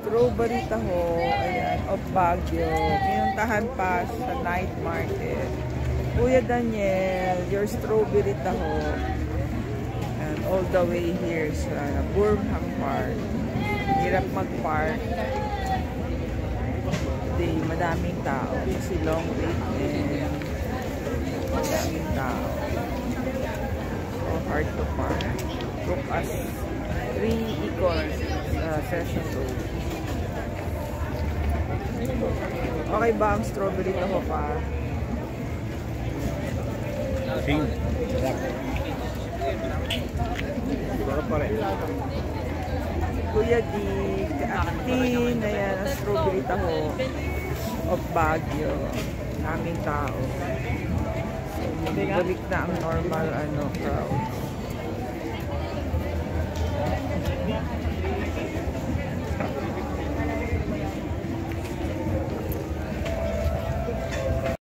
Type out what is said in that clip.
Strawberry taho, ayan, of Baguio. Pinuntahan pa sa night market. Kuya Daniel, your strawberry taho. And all the way here sa Burmham Park. Hirap mag-park. Today, madaming tao. Kasi long wait and madaming tao. So hard to park. Took us 3 equals session road. Okay ba ang strawberry taho pa? Sim. Siguro pa rin. Kuya Dick, Actin, ayan ang strawberry taho of Baguio. Naming tao. So, balik na ang normal crowd.